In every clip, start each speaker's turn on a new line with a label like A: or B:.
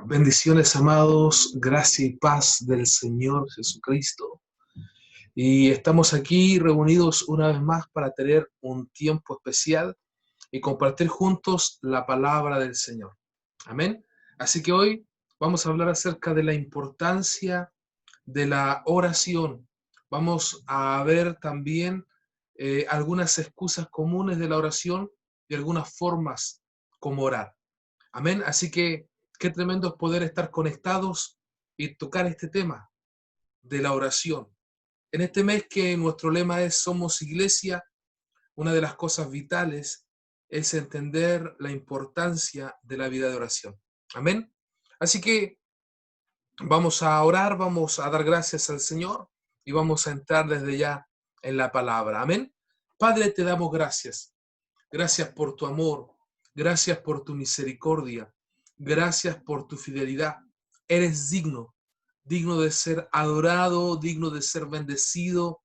A: Bendiciones, amados, gracia y paz del Señor Jesucristo. Y estamos aquí reunidos una vez más para tener un tiempo especial y compartir juntos la palabra del Señor. Amén. Así que hoy vamos a hablar acerca de la importancia de la oración. Vamos a ver también algunas excusas comunes de la oración y algunas formas como orar. Amén. Así que qué tremendo es poder estar conectados y tocar este tema de la oración. En este mes que nuestro lema es Somos Iglesia, una de las cosas vitales es entender la importancia de la vida de oración. Amén. Así que vamos a orar, vamos a dar gracias al Señor y vamos a entrar desde ya en la palabra. Amén. Padre, te damos gracias. Gracias por tu amor. Gracias por tu misericordia. Gracias por tu fidelidad. Eres digno, digno de ser adorado, digno de ser bendecido,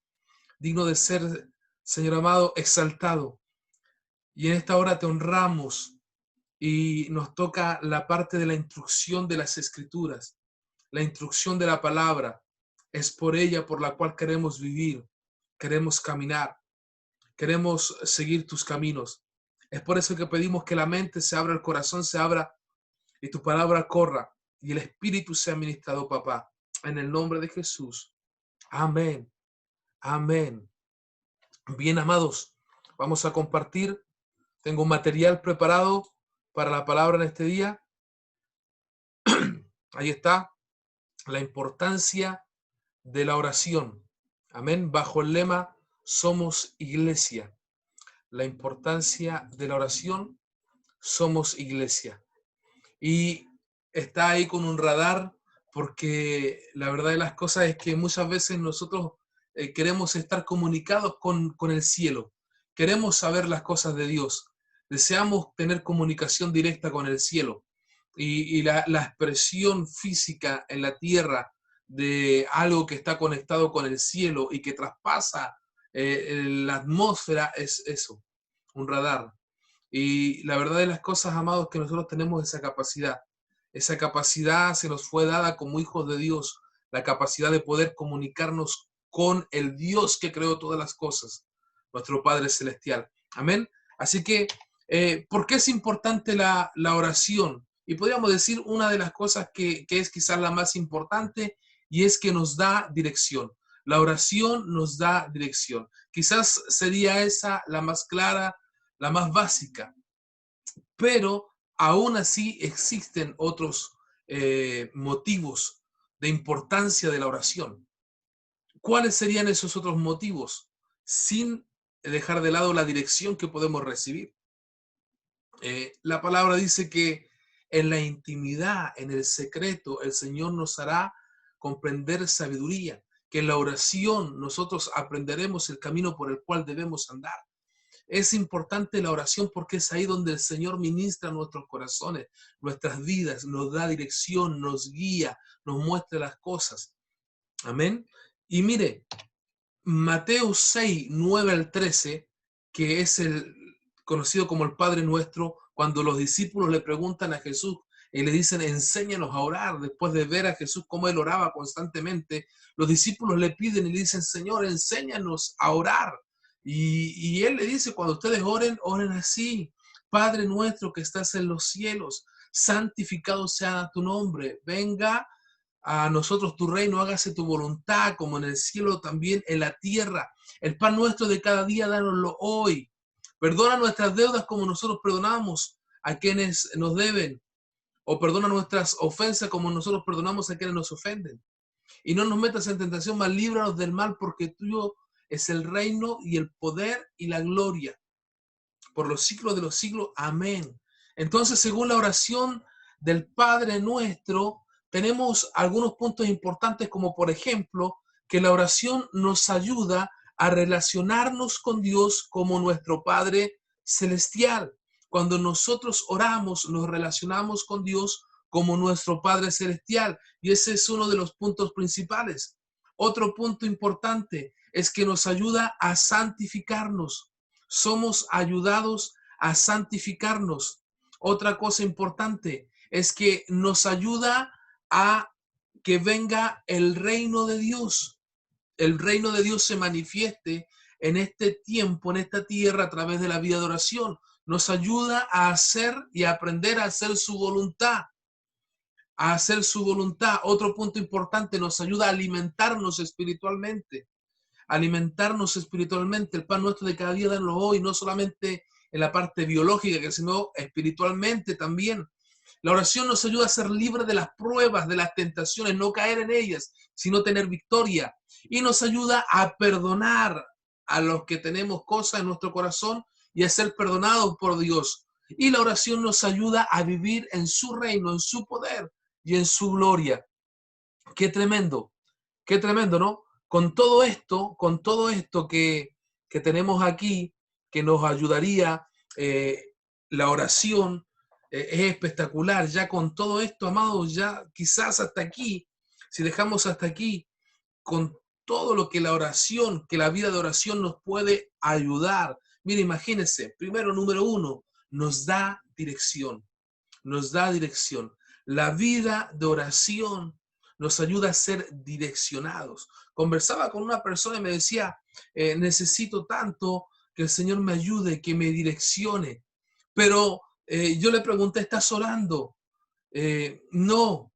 A: digno de ser, Señor amado, exaltado. Y en esta hora te honramos y nos toca la parte de la instrucción de las Escrituras, la instrucción de la palabra. Es por ella por la cual queremos vivir, queremos caminar, queremos seguir tus caminos. Es por eso que pedimos que la mente se abra, el corazón se abra y tu palabra corra y el Espíritu sea ministrado, papá. En el nombre de Jesús. Amén. Amén. Bien, amados, vamos a compartir. Tengo un material preparado para la palabra en este día. Ahí está. La importancia de la oración. Amén. Bajo el lema Somos Iglesia. La importancia de la oración. Somos Iglesia. Y está ahí con un radar porque la verdad de las cosas es que muchas veces nosotros queremos estar comunicados con el cielo. Queremos saber las cosas de Dios. Deseamos tener comunicación directa con el cielo. Y la expresión física en la tierra de algo que está conectado con el cielo y que traspasa la atmósfera es eso, un radar. Y la verdad de las cosas, amados, que nosotros tenemos esa capacidad. Esa capacidad se nos fue dada como hijos de Dios, la capacidad de poder comunicarnos con el Dios que creó todas las cosas, nuestro Padre Celestial. Amén. Así que, ¿por qué es importante la oración? Y podríamos decir una de las cosas que es quizás la más importante y es que nos da dirección. La oración nos da dirección. Quizás sería esa la más clara, la más básica, pero aún así existen otros motivos de importancia de la oración. ¿Cuáles serían esos otros motivos? Sin dejar de lado la dirección que podemos recibir. La palabra dice que en la intimidad, en el secreto, el Señor nos hará comprender sabiduría, que en la oración nosotros aprenderemos el camino por el cual debemos andar. Es importante la oración porque es ahí donde el Señor ministra nuestros corazones, nuestras vidas, nos da dirección, nos guía, nos muestra las cosas. Amén. Y mire, Mateo 6, 9 al 13, que es el conocido como el Padre Nuestro, cuando los discípulos le preguntan a Jesús y le dicen, enséñanos a orar, después de ver a Jesús cómo él oraba constantemente, los discípulos le piden y le dicen, Señor, enséñanos a orar. Y él le dice, cuando ustedes oren, oren así. Padre nuestro que estás en los cielos, santificado sea tu nombre, venga a nosotros tu reino, hágase tu voluntad, como en el cielo, también en la tierra. El pan nuestro de cada día, dánoslo hoy. Perdona nuestras deudas como nosotros perdonamos a quienes nos deben. O perdona nuestras ofensas como nosotros perdonamos a quienes nos ofenden. Y no nos metas en tentación, mas líbranos del mal, porque tuyo es el reino y el poder y la gloria por los siglos de los siglos. Amén. Entonces, según la oración del Padre Nuestro, tenemos algunos puntos importantes, como por ejemplo, que la oración nos ayuda a relacionarnos con Dios como nuestro Padre Celestial. Cuando nosotros oramos, nos relacionamos con Dios como nuestro Padre Celestial. Y ese es uno de los puntos principales. Otro punto importante es que nos ayuda a santificarnos. Somos ayudados a santificarnos. Otra cosa importante es que nos ayuda a que venga el reino de Dios. El reino de Dios se manifieste en este tiempo, en esta tierra, a través de la vida de oración. Nos ayuda a hacer y a aprender a hacer su voluntad. A hacer su voluntad. Otro punto importante, nos ayuda a alimentarnos espiritualmente. Alimentarnos espiritualmente. El pan nuestro de cada día, danos hoy, no solamente en la parte biológica, sino espiritualmente también. La oración nos ayuda a ser libres de las pruebas, de las tentaciones, no caer en ellas, sino tener victoria. Y nos ayuda a perdonar a los que tenemos cosas en nuestro corazón y a ser perdonados por Dios. Y la oración nos ayuda a vivir en su reino, en su poder y en su gloria. Qué tremendo, ¿no? Con todo esto que tenemos aquí, que nos ayudaría, la oración es espectacular. Ya con todo esto, amados, ya quizás hasta aquí, si dejamos hasta aquí, con todo lo que la oración, que la vida de oración nos puede ayudar. Mire, imagínense, primero, número uno, nos da dirección, nos da dirección. La vida de oración nos ayuda a ser direccionados. Conversaba con una persona y me decía, necesito tanto que el Señor me ayude, que me direccione. Pero yo le pregunté, ¿estás orando? No.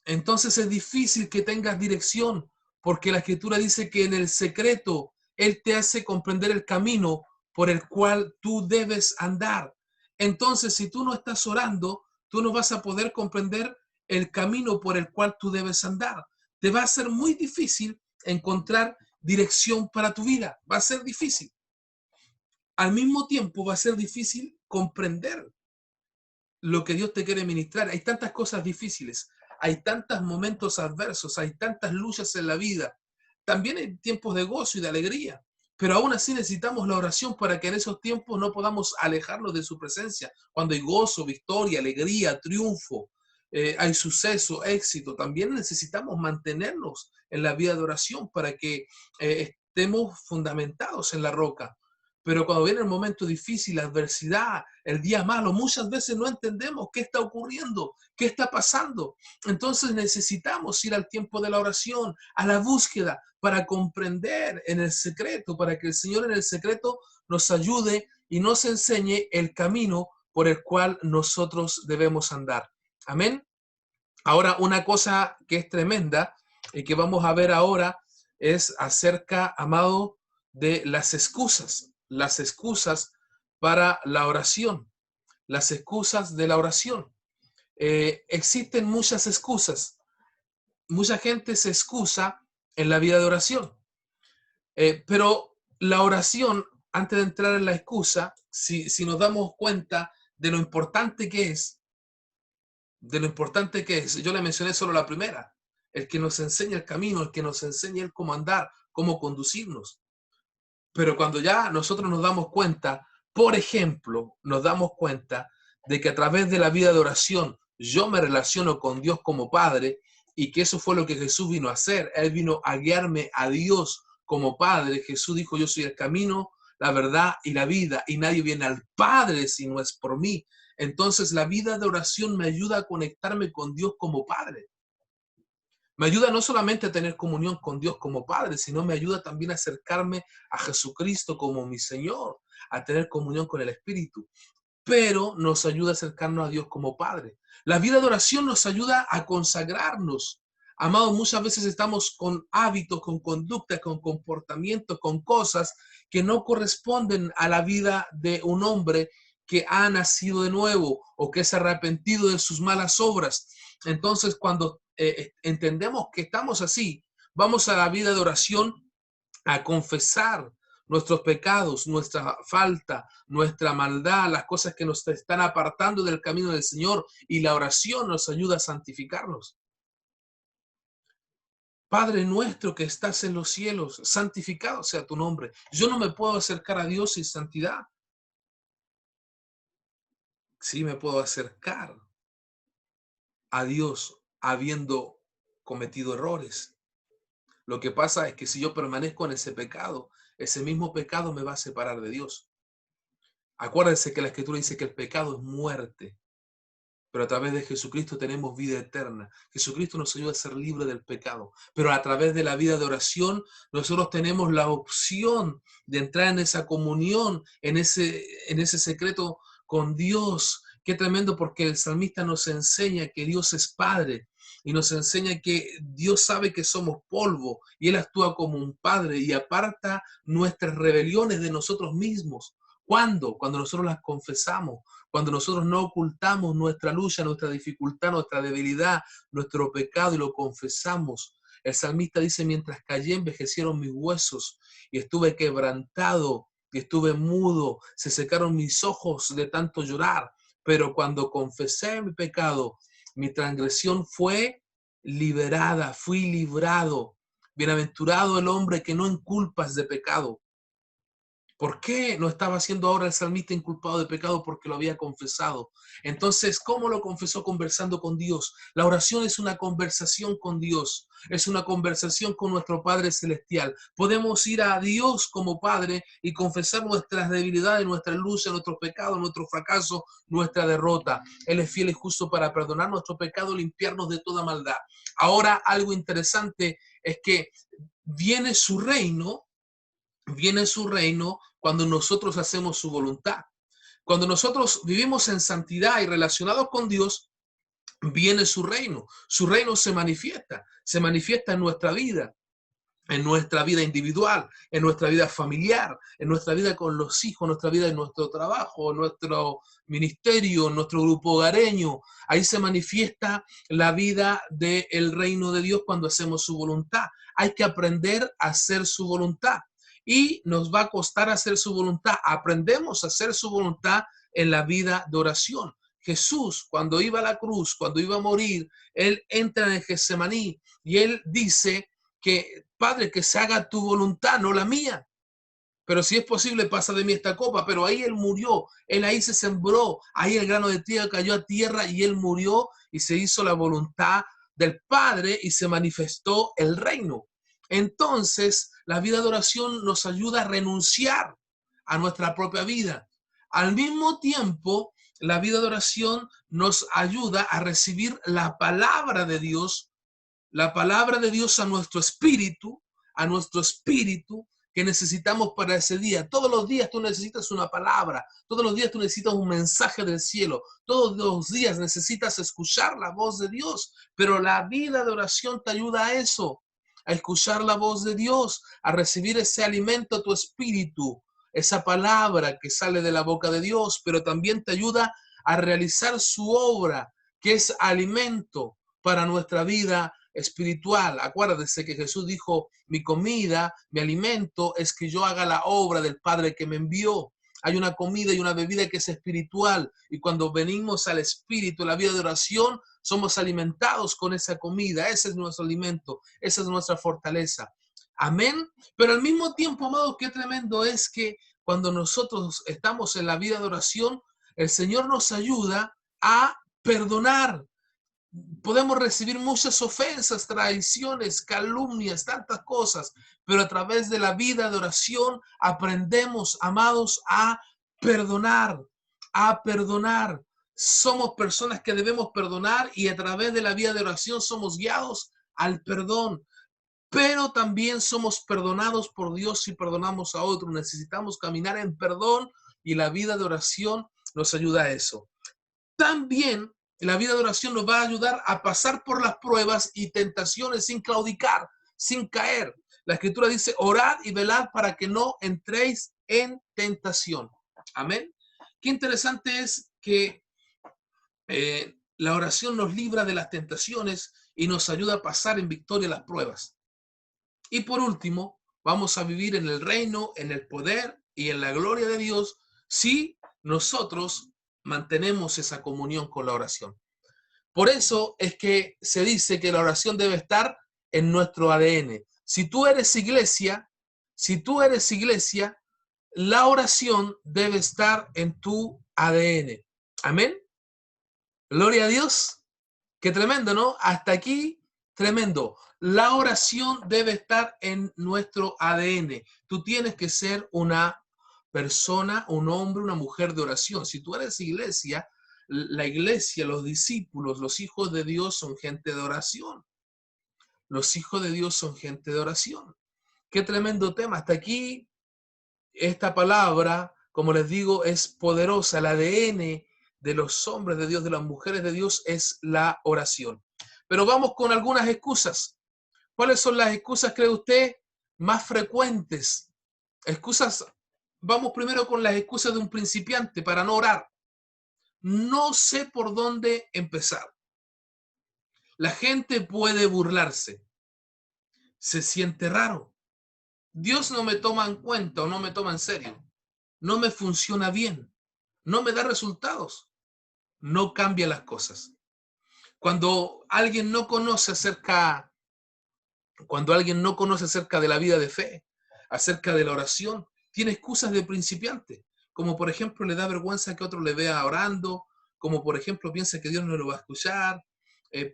A: Entonces es difícil que tengas dirección, porque la Escritura dice que en el secreto Él te hace comprender el camino por el cual tú debes andar. Entonces, si tú no estás orando, tú no vas a poder comprender el camino por el cual tú debes andar. Te va a ser muy difícil encontrar dirección para tu vida. Va a ser difícil. Al mismo tiempo va a ser difícil comprender lo que Dios te quiere ministrar. Hay tantas cosas difíciles, hay tantos momentos adversos, hay tantas luchas en la vida. También hay tiempos de gozo y de alegría, pero aún así necesitamos la oración para que en esos tiempos no podamos alejarnos de su presencia. Cuando hay gozo, victoria, alegría, triunfo, hay suceso, éxito, también necesitamos mantenernos en la vida de oración para que estemos fundamentados en la roca. Pero cuando viene el momento difícil, la adversidad, el día malo, muchas veces no entendemos qué está ocurriendo, qué está pasando. Entonces necesitamos ir al tiempo de la oración, a la búsqueda, para comprender en el secreto, para que el Señor en el secreto nos ayude y nos enseñe el camino por el cual nosotros debemos andar. Amén. Ahora, una cosa que es tremenda y que vamos a ver ahora es acerca, amado, de las excusas para la oración, las excusas de la oración. Existen muchas excusas. Mucha gente se excusa en la vida de oración, pero la oración, antes de entrar en la excusa, si nos damos cuenta de lo importante que es, yo le mencioné solo la primera, el que nos enseña el camino, el que nos enseña el cómo andar, cómo conducirnos. Pero cuando ya nosotros nos damos cuenta, por ejemplo, nos damos cuenta de que a través de la vida de oración yo me relaciono con Dios como Padre y que eso fue lo que Jesús vino a hacer. Él vino a guiarme a Dios como Padre. Jesús dijo, yo soy el camino, la verdad y la vida y nadie viene al Padre si no es por mí. Entonces la vida de oración me ayuda a conectarme con Dios como Padre. Me ayuda no solamente a tener comunión con Dios como Padre, sino me ayuda también a acercarme a Jesucristo como mi Señor, a tener comunión con el Espíritu. Pero nos ayuda a acercarnos a Dios como Padre. La vida de oración nos ayuda a consagrarnos. Amados, muchas veces estamos con hábitos, con conductas, con comportamientos, con cosas que no corresponden a la vida de un hombre que ha nacido de nuevo o que es arrepentido de sus malas obras. Entonces, cuando entendemos que estamos así, vamos a la vida de oración a confesar nuestros pecados, nuestra falta, nuestra maldad, las cosas que nos están apartando del camino del Señor, y la oración nos ayuda a santificarnos. Padre nuestro que estás en los cielos, santificado sea tu nombre. Yo no me puedo acercar a Dios sin santidad. Sí me puedo acercar a Dios habiendo cometido errores. Lo que pasa es que si yo permanezco en ese mismo pecado me va a separar de Dios. Acuérdense que la Escritura dice que el pecado es muerte. pero a través de Jesucristo tenemos vida eterna. Jesucristo nos ayuda a ser libres del pecado, pero a través de la vida de oración nosotros tenemos la opción de entrar en esa comunión, en ese secreto con Dios. Qué tremendo, porque el salmista nos enseña que Dios es Padre y nos enseña que Dios sabe que somos polvo y Él actúa como un Padre y aparta nuestras rebeliones de nosotros mismos. ¿Cuándo? Cuando nosotros las confesamos, cuando nosotros no ocultamos nuestra lucha, nuestra dificultad, nuestra debilidad, nuestro pecado y lo confesamos. El salmista dice: mientras callé envejecieron mis huesos y estuve quebrantado y estuve mudo, se secaron mis ojos de tanto llorar, pero cuando confesé mi pecado, mi transgresión fue liberada, fui librado. Bienaventurado el hombre que no inculpas de pecado. ¿Por qué no estaba siendo ahora el salmista inculpado de pecado? Porque lo había confesado. Entonces, ¿cómo lo confesó? Conversando con Dios. La oración es una conversación con Dios, es una conversación con nuestro Padre Celestial. Podemos ir a Dios como Padre y confesar nuestras debilidades, nuestras luchas, nuestros pecados, nuestro fracaso, nuestra derrota. Él es fiel y justo para perdonar nuestro pecado, limpiarnos de toda maldad. Ahora, algo interesante es que viene su reino, viene su reino cuando nosotros hacemos su voluntad. Cuando nosotros vivimos en santidad y relacionados con Dios, viene su reino. Su reino se manifiesta en nuestra vida individual, en nuestra vida familiar, en nuestra vida con los hijos, en nuestra vida en nuestro trabajo, en nuestro ministerio, en nuestro grupo hogareño. Ahí se manifiesta la vida del reino de Dios cuando hacemos su voluntad. Hay que aprender a hacer su voluntad y nos va a costar hacer su voluntad. Aprendemos a hacer su voluntad en la vida de oración. Jesús, cuando iba a la cruz, cuando iba a morir, él entra en el Getsemaní y él dice que: Padre, que se haga tu voluntad, no la mía. Pero si es posible, pasa de mí esta copa. Pero ahí él murió, él ahí se sembró, ahí el grano de trigo cayó a tierra y él murió y se hizo la voluntad del Padre y se manifestó el reino. Entonces, la vida de oración nos ayuda a renunciar a nuestra propia vida. Al mismo tiempo, la vida de oración nos ayuda a recibir la palabra de Dios, a nuestro espíritu que necesitamos para ese día. Todos los días tú necesitas una palabra, todos los días tú necesitas un mensaje del cielo, todos los días necesitas escuchar la voz de Dios, pero la vida de oración te ayuda a eso, a escuchar la voz de Dios, a recibir ese alimento a tu espíritu, esa palabra que sale de la boca de Dios, pero también te ayuda a realizar su obra, que es alimento para nuestra vida espiritual. Acuérdese que Jesús dijo: mi comida, mi alimento es que yo haga la obra del Padre que me envió. Hay una comida y una bebida que es espiritual, y cuando venimos al espíritu, la vida de oración, somos alimentados con esa comida. Ese es nuestro alimento, esa es nuestra fortaleza. Amén. Pero al mismo tiempo, amados, qué tremendo es que cuando nosotros estamos en la vida de oración, el Señor nos ayuda a perdonar. Podemos recibir muchas ofensas, traiciones, calumnias, tantas cosas, pero a través de la vida de oración aprendemos, amados, a perdonar, a perdonar. Somos personas que debemos perdonar y a través de la vida de oración somos guiados al perdón, pero también somos perdonados por Dios si perdonamos a otros. Necesitamos caminar en perdón y la vida de oración nos ayuda a eso. También la vida de oración nos va a ayudar a pasar por las pruebas y tentaciones sin claudicar, sin caer. La Escritura dice: orad y velad para que no entréis en tentación. Amén. Qué interesante es que la oración nos libra de las tentaciones y nos ayuda a pasar en victoria las pruebas. Y por último, vamos a vivir en el reino, en el poder y en la gloria de Dios si nosotros mantenemos esa comunión con la oración. Por eso es que se dice que la oración debe estar en nuestro ADN. Si tú eres iglesia, la oración debe estar en tu ADN. Amén. Gloria a Dios. Qué tremendo, ¿no? Hasta aquí, tremendo. La oración debe estar en nuestro ADN. Tú tienes que ser una persona, un hombre, una mujer de oración. Si tú eres iglesia, la iglesia, los discípulos, los hijos de Dios son gente de oración. Los hijos de Dios son gente de oración. Qué tremendo tema. Hasta aquí esta palabra, como les digo, es poderosa. El ADN de los hombres de Dios, de las mujeres de Dios, es la oración. Pero vamos con algunas excusas. ¿Cuáles son las excusas, cree usted, más frecuentes? Excusas, vamos primero con las excusas de un principiante para no orar. No sé por dónde empezar. La gente puede burlarse. Se siente raro. Dios no me toma en cuenta o no me toma en serio. No me funciona bien. No me da resultados. No cambia las cosas. Cuando alguien no conoce acerca, cuando alguien no conoce acerca de la vida de fe, acerca de la oración, tiene excusas de principiante. Como por ejemplo le da vergüenza que otro le vea orando, como por ejemplo piensa que Dios no lo va a escuchar,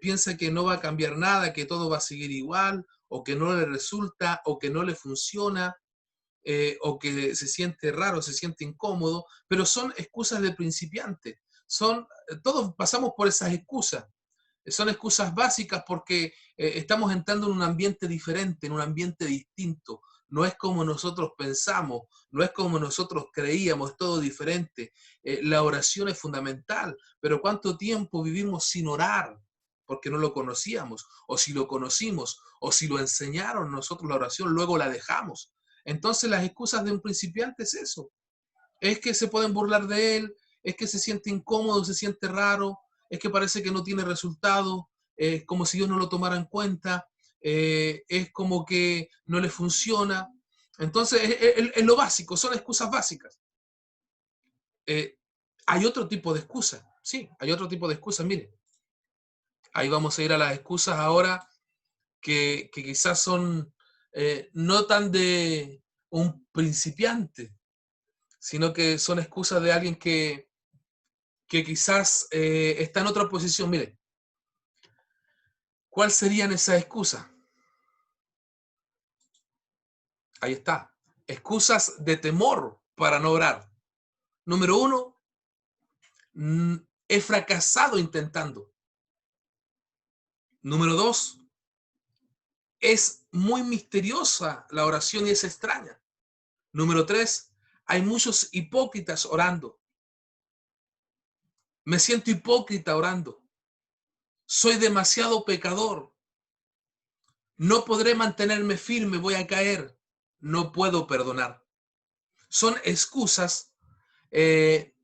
A: piensa que no va a cambiar nada, que todo va a seguir igual, o que no le resulta, o que no le funciona, o que se siente raro, se siente incómodo, pero son excusas de principiante. Todos pasamos por esas excusas. Son excusas básicas porque estamos entrando en un ambiente diferente, en un ambiente distinto. No es como nosotros pensamos, no es como nosotros creíamos, es todo diferente. La oración es fundamental, pero ¿cuánto tiempo vivimos sin orar? Porque no lo conocíamos, o si lo conocimos, o si lo enseñaron nosotros la oración, luego la dejamos. Entonces las excusas de un principiante es eso. Es que se pueden burlar de él, es que se siente incómodo, se siente raro, es que parece que no tiene resultado, es como si Dios no lo tomara en cuenta, es como que no le funciona. Entonces, es lo básico, son excusas básicas. Eh, hay otro tipo de excusas, sí, hay otro tipo de excusas, mire. Ahí vamos a ir a las excusas ahora que quizás son no tan de un principiante, sino que son excusas de alguien que quizás está en otra posición. Mire, ¿cuáles serían esas excusas? Ahí está. Excusas de temor para no orar. Número uno, he fracasado intentando. Número dos, es muy misteriosa la oración y es extraña. Número tres, hay muchos hipócritas orando. Me siento hipócrita orando. Soy demasiado pecador. No podré mantenerme firme, voy a caer. No puedo perdonar. Son excusas eh,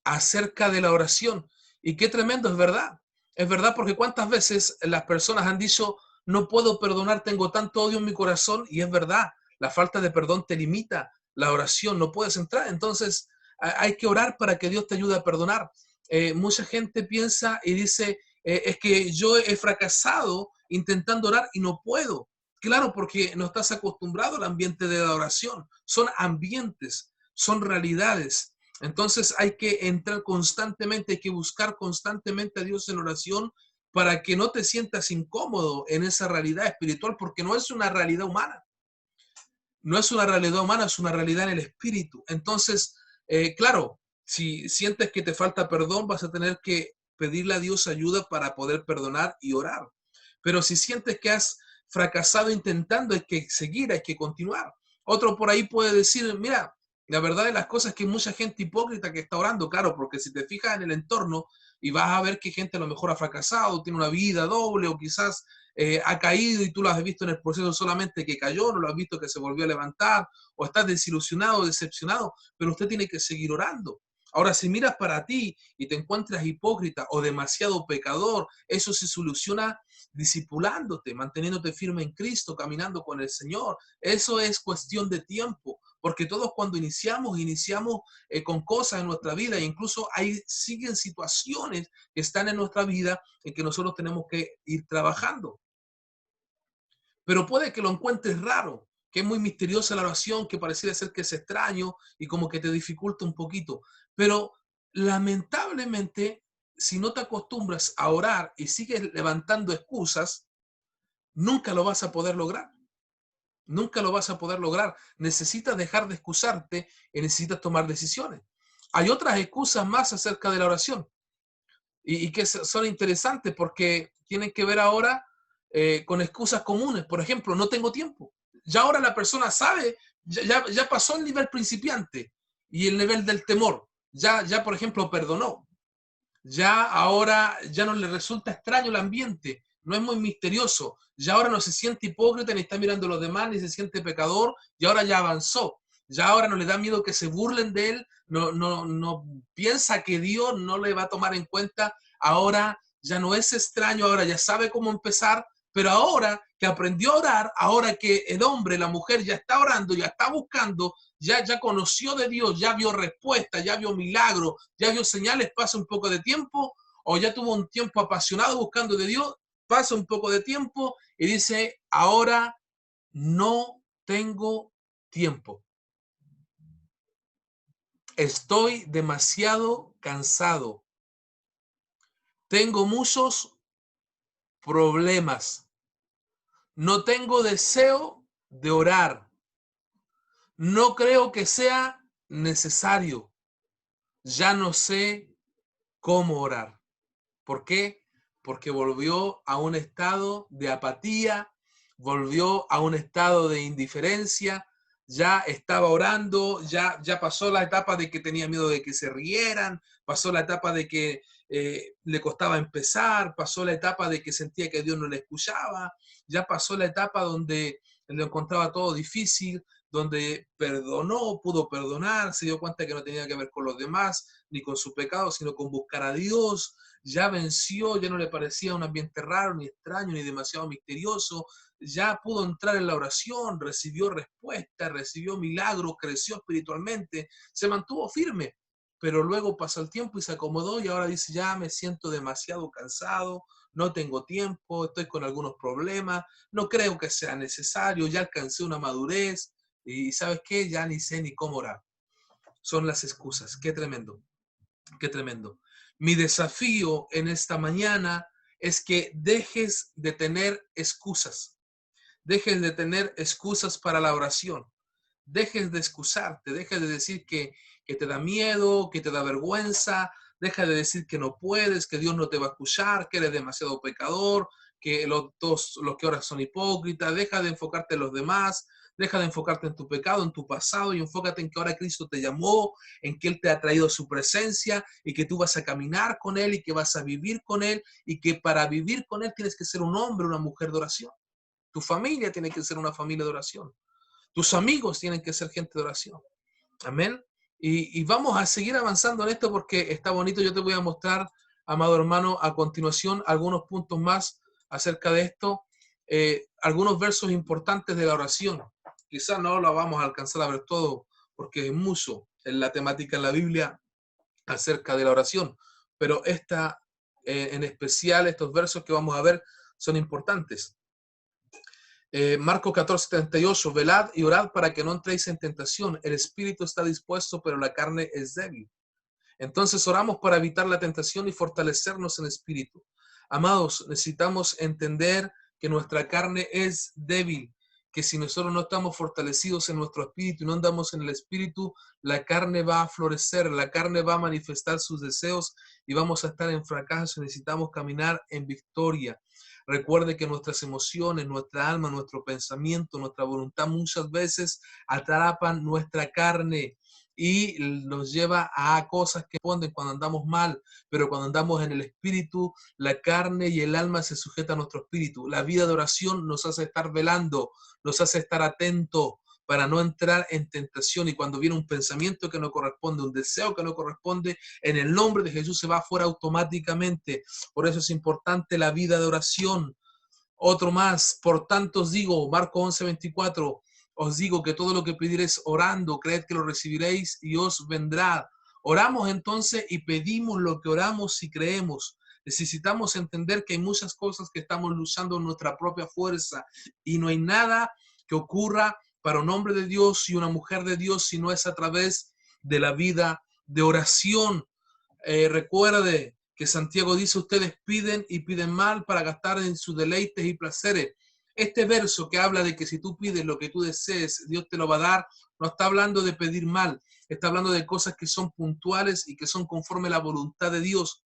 A: acerca de la oración. Y qué tremendo, es verdad. Es verdad porque cuántas veces las personas han dicho, no puedo perdonar, tengo tanto odio en mi corazón, y es verdad, la falta de perdón te limita la oración, no puedes entrar. Entonces hay que orar para que Dios te ayude a perdonar. Mucha gente piensa y dice, es que yo he fracasado intentando orar y no puedo. Claro, porque no estás acostumbrado al ambiente de la oración. Son ambientes, son realidades. Entonces hay que entrar constantemente, hay que buscar constantemente a Dios en oración para que no te sientas incómodo en esa realidad espiritual, porque no es una realidad humana. No es una realidad humana, es una realidad en el espíritu. Entonces, claro, si sientes que te falta perdón, vas a tener que pedirle a Dios ayuda para poder perdonar y orar. Pero si sientes que has fracasado intentando, hay que seguir, hay que continuar. Otro por ahí puede decir, mira, la verdad de las cosas es que hay mucha gente hipócrita que está orando, claro, porque si te fijas en el entorno y vas a ver que gente a lo mejor ha fracasado, tiene una vida doble o quizás ha caído y tú lo has visto en el proceso solamente que cayó, no lo has visto que se volvió a levantar, o estás desilusionado, decepcionado, pero usted tiene que seguir orando. Ahora, si miras para ti y te encuentras hipócrita o demasiado pecador, eso se soluciona discipulándote, manteniéndote firme en Cristo, caminando con el Señor. Eso es cuestión de tiempo, porque todos cuando iniciamos con cosas en nuestra vida, e incluso siguen situaciones que están en nuestra vida en que nosotros tenemos que ir trabajando. Pero puede que lo encuentres raro, que es muy misteriosa la oración, que pareciera ser que es extraño y como que te dificulta un poquito. Pero lamentablemente, si no te acostumbras a orar y sigues levantando excusas, nunca lo vas a poder lograr. Nunca lo vas a poder lograr. Necesitas dejar de excusarte y necesitas tomar decisiones. Hay otras excusas más acerca de la oración. y que son interesantes porque tienen que ver ahora con excusas comunes. Por ejemplo, no tengo tiempo. Ya ahora la persona sabe, ya pasó el nivel principiante y el nivel del temor. Ya, por ejemplo, perdonó. Ya ahora ya no le resulta extraño el ambiente, no es muy misterioso. Ya ahora no se siente hipócrita ni está mirando a los demás ni se siente pecador y ahora ya avanzó. Ya ahora no le da miedo que se burlen de él, no piensa que Dios no le va a tomar en cuenta. Ahora ya no es extraño, ahora ya sabe cómo empezar, pero ahora que aprendió a orar, ahora que el hombre, la mujer ya está orando, ya está buscando, ya conoció de Dios, ya vio respuesta, ya vio milagro, ya vio señales, pasa un poco de tiempo, o ya tuvo un tiempo apasionado buscando de Dios, pasa un poco de tiempo y dice, ahora no tengo tiempo. Estoy demasiado cansado. Tengo muchos problemas. No tengo deseo de orar. No creo que sea necesario. Ya no sé cómo orar. ¿Por qué? Porque volvió a un estado de apatía, volvió a un estado de indiferencia, ya estaba orando, ya pasó la etapa de que tenía miedo de que se rieran, pasó la etapa de que le costaba empezar, pasó la etapa de que sentía que Dios no le escuchaba, ya pasó la etapa donde lo encontraba todo difícil, donde perdonó, pudo perdonar, se dio cuenta que no tenía que ver con los demás, ni con su pecado, sino con buscar a Dios, ya venció, ya no le parecía un ambiente raro, ni extraño, ni demasiado misterioso, ya pudo entrar en la oración, recibió respuesta, recibió milagros, creció espiritualmente, se mantuvo firme, pero luego pasó el tiempo y se acomodó y ahora dice, ya me siento demasiado cansado, no tengo tiempo, estoy con algunos problemas, no creo que sea necesario, ya alcancé una madurez y ¿sabes qué? Ya ni sé ni cómo orar. Son las excusas, qué tremendo. Qué tremendo. Mi desafío en esta mañana es que dejes de tener excusas. Dejes de tener excusas para la oración. Dejes de excusarte. Dejes de decir que te da miedo, que te da vergüenza. Deja de decir que no puedes, que Dios no te va a escuchar, que eres demasiado pecador, que todos los que oran son hipócritas. Deja de enfocarte en los demás. Deja de enfocarte en tu pecado, en tu pasado y enfócate en que ahora Cristo te llamó, en que Él te ha traído a su presencia y que tú vas a caminar con Él y que vas a vivir con Él y que para vivir con Él tienes que ser un hombre, una mujer de oración. Tu familia tiene que ser una familia de oración. Tus amigos tienen que ser gente de oración. Amén. Y vamos a seguir avanzando en esto porque está bonito. Yo te voy a mostrar, amado hermano, a continuación algunos puntos más acerca de esto. Algunos versos importantes de la oración. Quizás no lo vamos a alcanzar a ver todo porque es mucho en la temática en la Biblia acerca de la oración. Pero en especial, estos versos que vamos a ver son importantes. Marcos 14:38, velad y orad para que no entréis en tentación. El espíritu está dispuesto, pero la carne es débil. Entonces oramos para evitar la tentación y fortalecernos en espíritu. Amados, necesitamos entender que nuestra carne es débil, que si nosotros no estamos fortalecidos en nuestro espíritu y no andamos en el espíritu, la carne va a florecer, la carne va a manifestar sus deseos y vamos a estar en fracaso. Necesitamos caminar en victoria. Recuerde que nuestras emociones, nuestra alma, nuestro pensamiento, nuestra voluntad muchas veces atrapan nuestra carne y nos lleva a cosas que responden cuando andamos mal, pero cuando andamos en el espíritu, la carne y el alma se sujetan a nuestro espíritu. La vida de oración nos hace estar velando, nos hace estar atentos para no entrar en tentación y cuando viene un pensamiento que no corresponde, un deseo que no corresponde, en el nombre de Jesús se va afuera automáticamente. Por eso es importante la vida de oración. Otro más, por tanto os digo, Marcos 11:24, os digo que todo lo que pidiereis orando, creed que lo recibiréis y os vendrá. Oramos entonces y pedimos lo que oramos y creemos. Necesitamos entender que hay muchas cosas que estamos luchando en nuestra propia fuerza y no hay nada que ocurra para un hombre de Dios y una mujer de Dios si no es a través de la vida de oración. Recuerde que Santiago dice, ustedes piden y piden mal para gastar en sus deleites y placeres. Este verso que habla de que si tú pides lo que tú desees, Dios te lo va a dar, no está hablando de pedir mal, está hablando de cosas que son puntuales y que son conforme a la voluntad de Dios.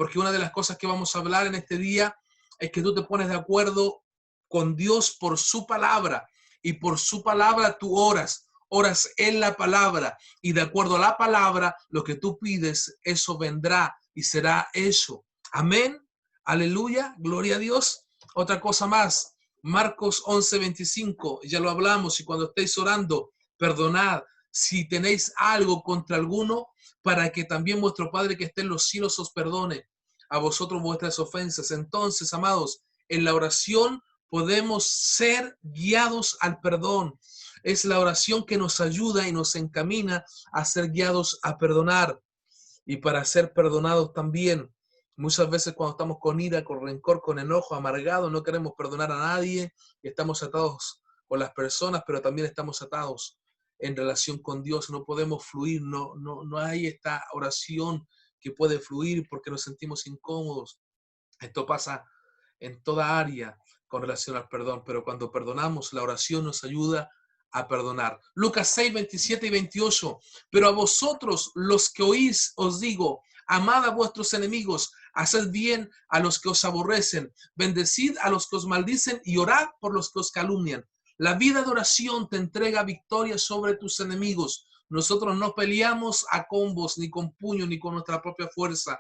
A: porque una de las cosas que vamos a hablar en este día es que tú te pones de acuerdo con Dios por su palabra, y por su palabra tú oras en la palabra, y de acuerdo a la palabra, lo que tú pides, eso vendrá y será hecho. Amén. Aleluya. Gloria a Dios. Otra cosa más. Marcos 11:25. Ya lo hablamos. Y cuando estéis orando, perdonad si tenéis algo contra alguno, para que también vuestro Padre que esté en los cielos os perdone a vosotros vuestras ofensas. Entonces, amados, en la oración podemos ser guiados al perdón. Es la oración que nos ayuda y nos encamina a ser guiados a perdonar, y para ser perdonados también. Muchas veces cuando estamos con ira, con rencor, con enojo, amargado, no queremos perdonar a nadie, y estamos atados con las personas, pero también estamos atados en relación con Dios. No podemos fluir, no hay esta oración que puede fluir porque nos sentimos incómodos. Esto pasa en toda área con relación al perdón, pero cuando perdonamos, la oración nos ayuda a perdonar. Lucas 6:27 y 28. Pero a vosotros, los que oís, os digo, amad a vuestros enemigos, haced bien a los que os aborrecen, bendecid a los que os maldicen y orad por los que os calumnian. La vida de oración te entrega victoria sobre tus enemigos. Nosotros no peleamos a combos, ni con puño, ni con nuestra propia fuerza.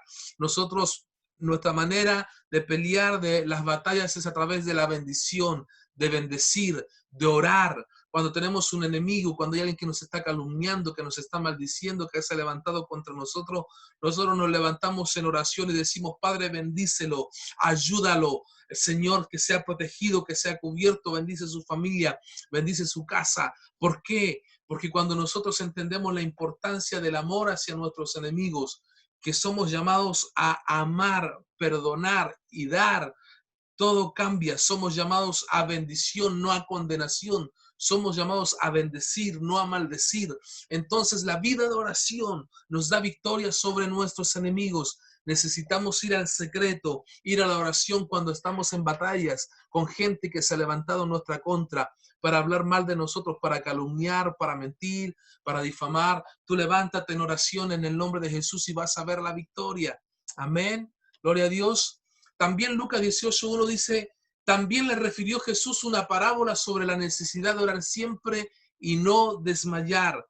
A: Nuestra manera de pelear de las batallas es a través de la bendición, de bendecir, de orar. Cuando tenemos un enemigo, cuando hay alguien que nos está calumniando, que nos está maldiciendo, que se ha levantado contra nosotros, nosotros nos levantamos en oración y decimos: Padre, bendícelo, ayúdalo, Señor, que sea protegido, que sea cubierto, bendice su familia, bendice su casa. ¿Por qué? Porque cuando nosotros entendemos la importancia del amor hacia nuestros enemigos, que somos llamados a amar, perdonar y dar, todo cambia. Somos llamados a bendición, no a condenación. Somos llamados a bendecir, no a maldecir. Entonces la vida de oración nos da victoria sobre nuestros enemigos. Necesitamos ir al secreto, ir a la oración cuando estamos en batallas con gente que se ha levantado en nuestra contra para hablar mal de nosotros, para calumniar, para mentir, para difamar. Tú levántate en oración en el nombre de Jesús y vas a ver la victoria. Amén. Gloria a Dios. También Lucas 18:1 dice: también le refirió Jesús una parábola sobre la necesidad de orar siempre y no desmayar.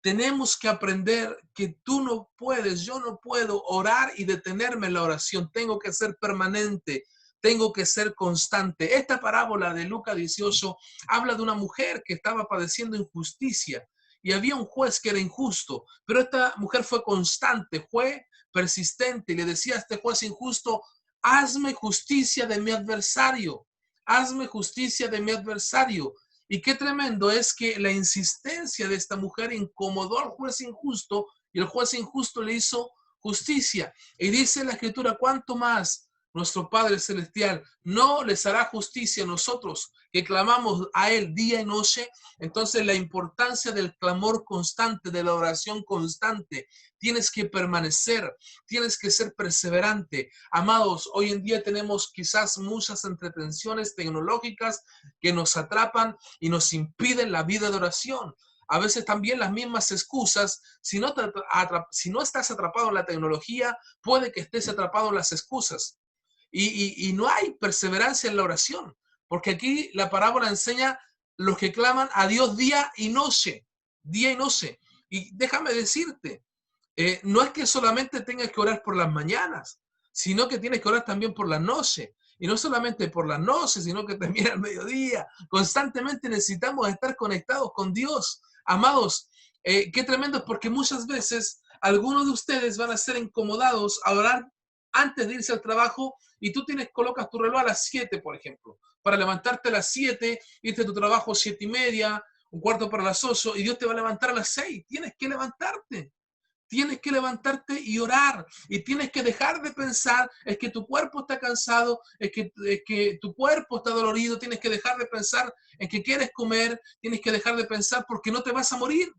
A: Tenemos que aprender que tú no puedes, yo no puedo orar y detenerme en la oración. Tengo que ser permanente, tengo que ser constante. Esta parábola de Lucas 18 habla de una mujer que estaba padeciendo injusticia y había un juez que era injusto, pero esta mujer fue constante, fue persistente y le decía a este juez injusto: hazme justicia de mi adversario, hazme justicia de mi adversario. Y qué tremendo es que la insistencia de esta mujer incomodó al juez injusto, y el juez injusto le hizo justicia. Y dice la Escritura: ¿cuánto más nuestro Padre Celestial no les hará justicia a nosotros que clamamos a Él día y noche? Entonces, la importancia del clamor constante, de la oración constante. Tienes que permanecer, tienes que ser perseverante. Amados, hoy en día tenemos quizás muchas entretenciones tecnológicas que nos atrapan y nos impiden la vida de oración. A veces también las mismas excusas. Si no estás atrapado en la tecnología, puede que estés atrapado en las excusas. Y no hay perseverancia en la oración, porque aquí la parábola enseña los que claman a Dios día y noche, día y noche. Y déjame decirte, no es que solamente tengas que orar por las mañanas, sino que tienes que orar también por la noche. Y no solamente por la noche, sino que también al mediodía. Constantemente necesitamos estar conectados con Dios. Amados, qué tremendo es, porque muchas veces algunos de ustedes van a ser incomodados a orar antes de irse al trabajo, y tú colocas tu reloj a las 7, por ejemplo, para levantarte a las 7, irte a tu trabajo 7:30, un cuarto para las 8, y Dios te va a levantar a las 6. Tienes que levantarte. Tienes que levantarte y orar, y tienes que dejar de pensar es que tu cuerpo está cansado, es que tu cuerpo está dolorido. Tienes que dejar de pensar en que quieres comer, tienes que dejar de pensar porque no te vas a morir,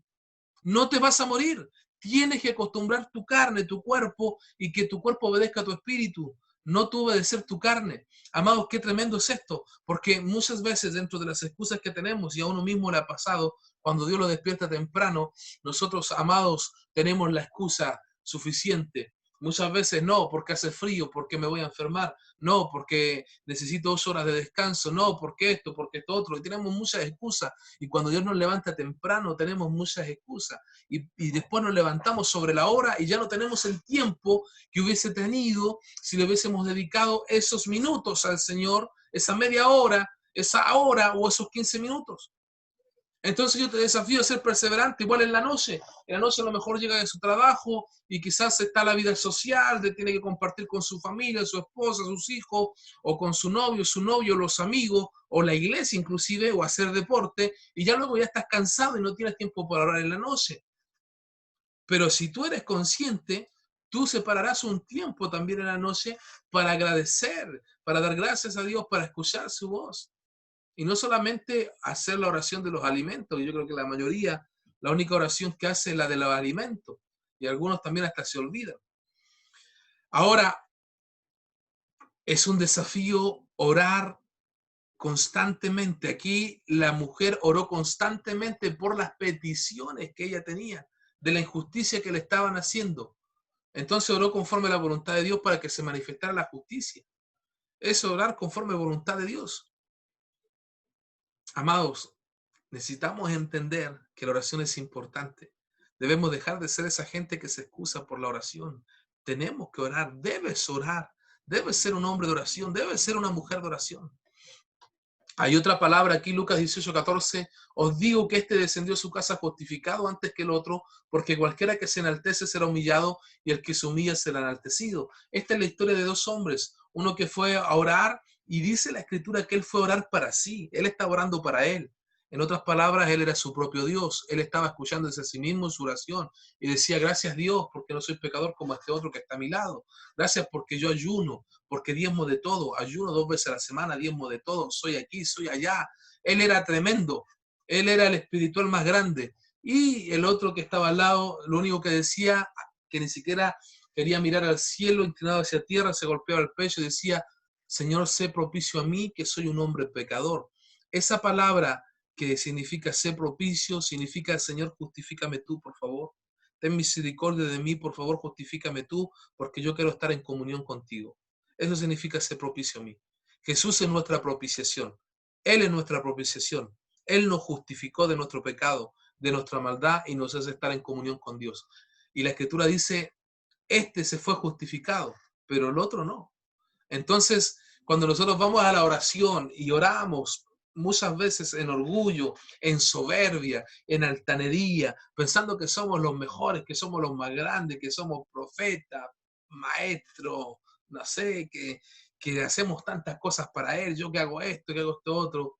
A: no te vas a morir. Tienes que acostumbrar tu carne, tu cuerpo, y que tu cuerpo obedezca a tu espíritu, no tú obedecer tu carne. Amados, qué tremendo es esto, porque muchas veces dentro de las excusas que tenemos, y a uno mismo le ha pasado, cuando Dios lo despierta temprano, nosotros, amados, tenemos la excusa suficiente. Muchas veces no, porque hace frío, porque me voy a enfermar, no, porque necesito 2 horas de descanso, no, porque esto otro. Y tenemos muchas excusas. Y cuando Dios nos levanta temprano, tenemos muchas excusas. Y después nos levantamos sobre la hora y ya no tenemos el tiempo que hubiese tenido si le hubiésemos dedicado esos minutos al Señor, esa media hora, esa hora o esos 15 minutos. Entonces yo te desafío a ser perseverante, igual en la noche. En la noche a lo mejor llega de su trabajo y quizás está la vida social, tiene que compartir con su familia, su esposa, sus hijos, o con su novio, los amigos, o la iglesia inclusive, o hacer deporte, y ya luego ya estás cansado y no tienes tiempo para orar en la noche. Pero si tú eres consciente, tú separarás un tiempo también en la noche para agradecer, para dar gracias a Dios, para escuchar su voz. Y no solamente hacer la oración de los alimentos, yo creo que la mayoría, la única oración que hace es la de los alimentos. Y algunos también hasta se olvidan. Ahora, es un desafío orar constantemente. Aquí la mujer oró constantemente por las peticiones que ella tenía, de la injusticia que le estaban haciendo. Entonces oró conforme a la voluntad de Dios para que se manifestara la justicia. Es orar conforme a la voluntad de Dios. Amados, necesitamos entender que la oración es importante. Debemos dejar de ser esa gente que se excusa por la oración. Tenemos que orar, debes ser un hombre de oración, debes ser una mujer de oración. Hay otra palabra aquí, Lucas 18:14, os digo que este descendió a su casa justificado antes que el otro, porque cualquiera que se enaltece será humillado y el que se humilla será enaltecido. Esta es la historia de 2 hombres, uno que fue a orar y dice la escritura que él fue a orar para sí, él estaba orando para él. En otras palabras, él era su propio Dios, él estaba escuchándose a sí mismo en su oración y decía, gracias Dios, porque no soy pecador como este otro que está a mi lado. Gracias porque yo ayuno, porque diezmo de todo, ayuno 2 veces a la semana, diezmo de todo, soy aquí, soy allá. Él era tremendo, él era el espiritual más grande. Y el otro que estaba al lado, lo único que decía, que ni siquiera quería mirar al cielo, inclinado hacia tierra, se golpeaba el pecho y decía, Señor, sé propicio a mí, que soy un hombre pecador. Esa palabra que significa sé propicio, significa, Señor, justifícame tú, por favor. Ten misericordia de mí, por favor, justifícame tú, porque yo quiero estar en comunión contigo. Eso significa ser propicio a mí. Jesús es nuestra propiciación. Él es nuestra propiciación. Él nos justificó de nuestro pecado, de nuestra maldad y nos hace estar en comunión con Dios. Y la Escritura dice, este se fue justificado, pero el otro no. Entonces, cuando nosotros vamos a la oración y oramos muchas veces en orgullo, en soberbia, en altanería, pensando que somos los mejores, que somos los más grandes, que somos profetas, maestros, no sé, que hacemos tantas cosas para Él, yo que hago esto, que hago esto otro,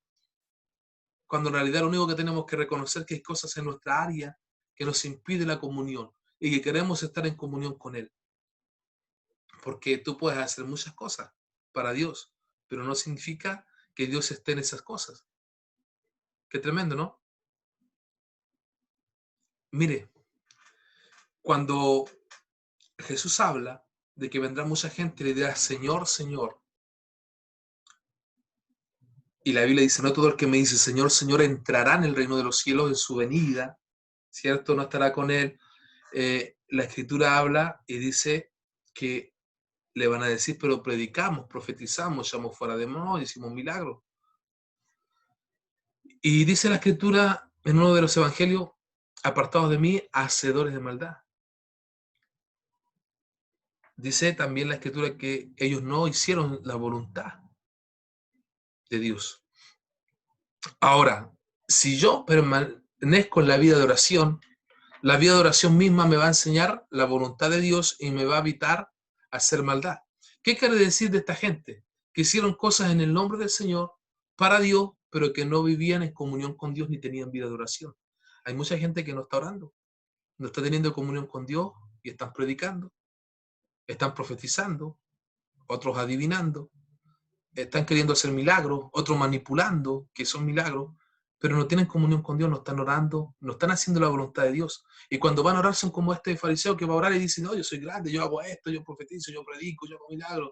A: cuando en realidad lo único que tenemos que reconocer es que hay cosas en nuestra área que nos impiden la comunión y que queremos estar en comunión con Él. Porque tú puedes hacer muchas cosas para Dios, pero no significa que Dios esté en esas cosas. Qué tremendo, ¿no? Mire, cuando Jesús habla de que vendrá mucha gente y le dirá, Señor, Señor, y la Biblia dice, no todo el que me dice, Señor, Señor, entrará en el reino de los cielos en su venida, ¿cierto? No estará con él. La Escritura habla y dice que le van a decir, pero predicamos, profetizamos, echamos fuera demonios, hicimos milagros. Y dice la Escritura en uno de los evangelios, apartados de mí, hacedores de maldad. Dice también la Escritura que ellos no hicieron la voluntad de Dios. Ahora, si yo permanezco en la vida de oración, la vida de oración misma me va a enseñar la voluntad de Dios y me va a evitar hacer maldad. ¿Qué quiere decir de esta gente? Que hicieron cosas en el nombre del Señor, para Dios, pero que no vivían en comunión con Dios ni tenían vida de oración. Hay mucha gente que no está orando, no está teniendo comunión con Dios y están predicando, están profetizando, otros adivinando, están queriendo hacer milagros, otros manipulando, que son milagros, pero no tienen comunión con Dios, no están orando, no están haciendo la voluntad de Dios. Y cuando van a orar son como este fariseo que va a orar y dice, no, yo soy grande, yo hago esto, yo profetizo, yo predico, yo hago milagros,